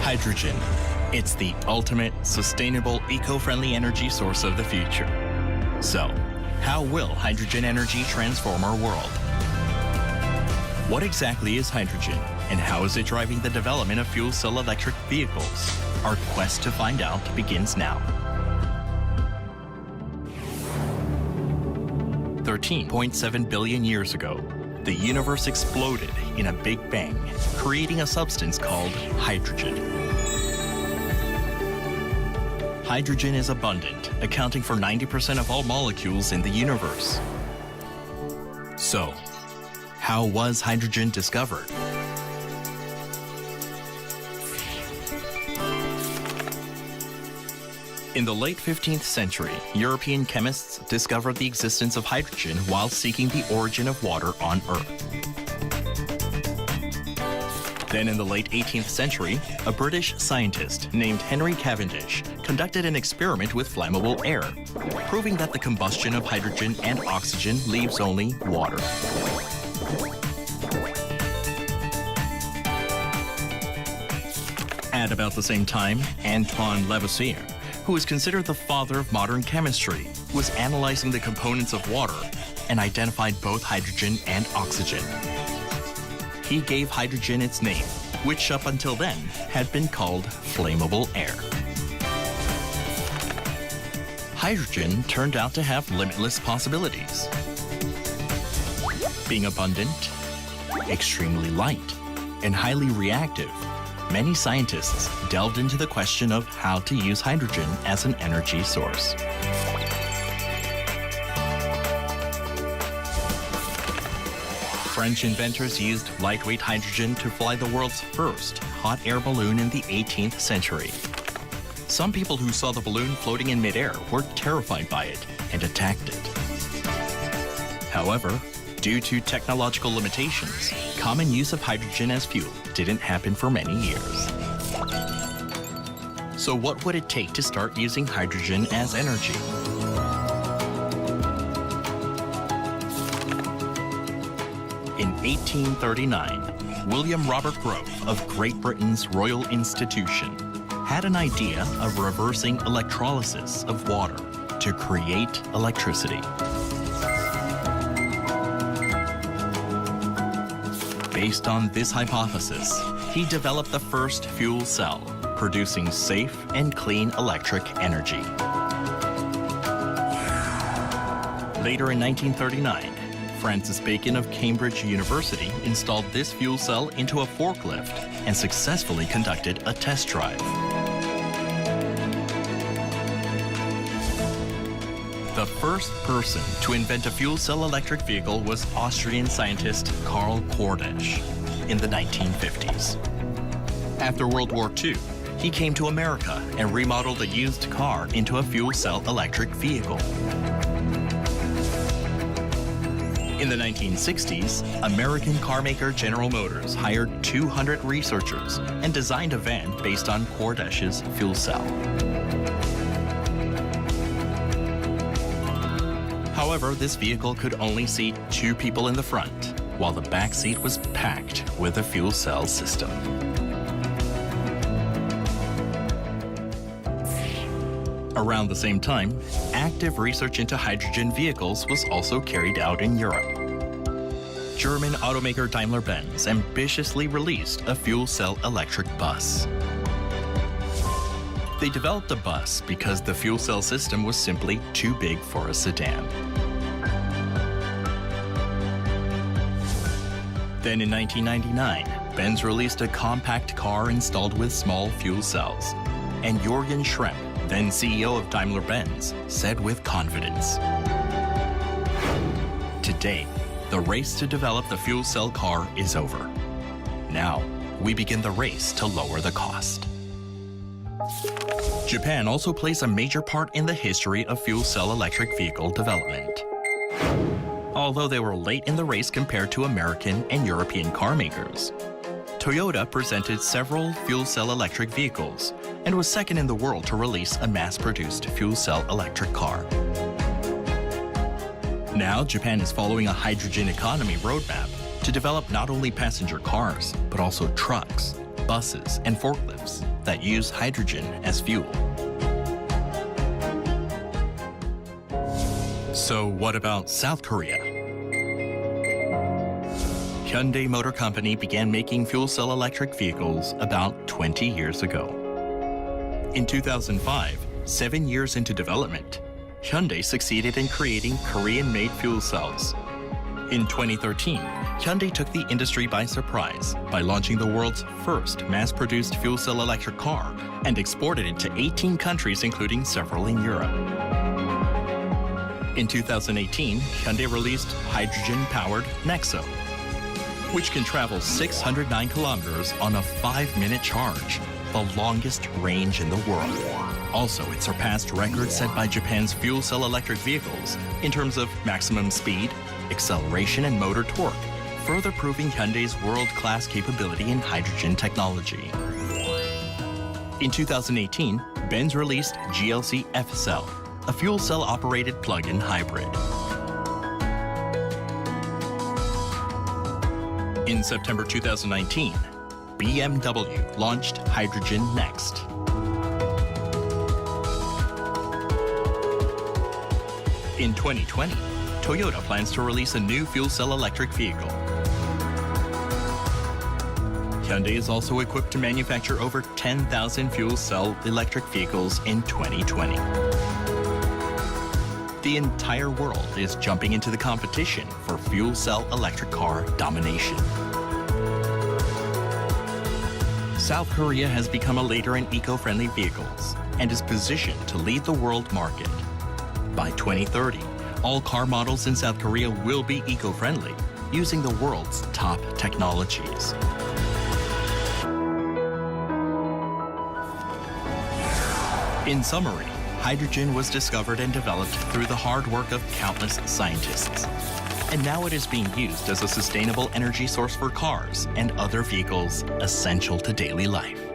Hydrogen. It's the ultimate, sustainable, eco-friendly energy source of the future. So, how will hydrogen energy transform our world? What exactly is hydrogen, and how is it driving the development of fuel cell electric vehicles? Our quest to find out begins now. 13.7 billion years ago, the universe exploded in a Big Bang, creating a substance called hydrogen. Hydrogen is abundant, accounting for 90% of all molecules in the universe. So, how was hydrogen discovered? In the late 15th century, European chemists discovered the existence of hydrogen while seeking the origin of water on Earth. Then in the late 18th century, a British scientist named Henry Cavendish conducted an experiment with flammable air, proving that the combustion of hydrogen and oxygen leaves only water. At about the same time, Antoine Lavoisier, who is considered the father of modern chemistry, was analyzing the components of water and identified both hydrogen and oxygen. He gave hydrogen its name, which up until then had been called flammable air. Hydrogen turned out to have limitless possibilities. Being abundant, extremely light, and highly reactive, many scientists delved into the question of how to use hydrogen as an energy source. French inventors used lightweight hydrogen to fly the world's first hot air balloon in the 18th century. Some people who saw the balloon floating in midair were terrified by it and attacked it. However, due to technological limitations, common use of hydrogen as fuel didn't happen for many years. So what would it take to start using hydrogen as energy? In 1839, William Robert Grove of Great Britain's Royal Institution had an idea of reversing electrolysis of water to create electricity. Based on this hypothesis, he developed the first fuel cell, producing safe and clean electric energy. Later in 1939, Francis Bacon of Cambridge University installed this fuel cell into a forklift and successfully conducted a test drive. The first person to invent a fuel cell electric vehicle was Austrian scientist Carl Cordash in the 1950s. After World War II, he came to America and remodeled a used car into a fuel cell electric vehicle. In the 1960s, American carmaker General Motors hired 200 researchers and designed a van based on Cordash's fuel cell. However, this vehicle could only seat 2 people in the front, while the back seat was packed with a fuel cell system. Around the same time, active research into hydrogen vehicles was also carried out in Europe. German automaker Daimler-Benz ambitiously released a fuel cell electric bus. They developed a bus because the fuel cell system was simply too big for a sedan. Then in 1999, Benz released a compact car installed with small fuel cells. And Jürgen Schrempp, then CEO of Daimler-Benz, said with confidence, "Today, the race to develop the fuel cell car is over. Now, we begin the race to lower the cost." Japan also plays a major part in the history of fuel cell electric vehicle development. Although they were late in the race compared to American and European car makers, Toyota presented several fuel cell electric vehicles and was second in the world to release a mass-produced fuel cell electric car. Now, Japan is following a hydrogen economy roadmap to develop not only passenger cars, but also trucks, buses, and forklifts, that use hydrogen as fuel. So what about South Korea? Hyundai Motor Company began making fuel cell electric vehicles about 20 years ago. In 2005, 7 years into development, Hyundai succeeded in creating Korean-made fuel cells. In 2013, Hyundai took the industry by surprise by launching the world's first mass-produced fuel cell electric car and exported it to 18 countries, including several in Europe. In 2018, Hyundai released hydrogen-powered Nexo, which can travel 609 kilometers on a 5-minute charge, the longest range in the world. Also, it surpassed records set by Japan's fuel cell electric vehicles in terms of maximum speed, acceleration, and motor torque, further proving Hyundai's world-class capability in hydrogen technology. In 2018, Benz released GLC F-Cell, a fuel cell-operated plug-in hybrid. In September 2019, BMW launched Hydrogen Next. In 2020, Toyota plans to release a new fuel cell electric vehicle. Hyundai is also equipped to manufacture over 10,000 fuel cell electric vehicles in 2020. The entire world is jumping into the competition for fuel cell electric car domination. South Korea has become a leader in eco-friendly vehicles and is positioned to lead the world market. By 2030, all car models in South Korea will be eco-friendly, using the world's top technologies. In summary, hydrogen was discovered and developed through the hard work of countless scientists. And now it is being used as a sustainable energy source for cars and other vehicles essential to daily life.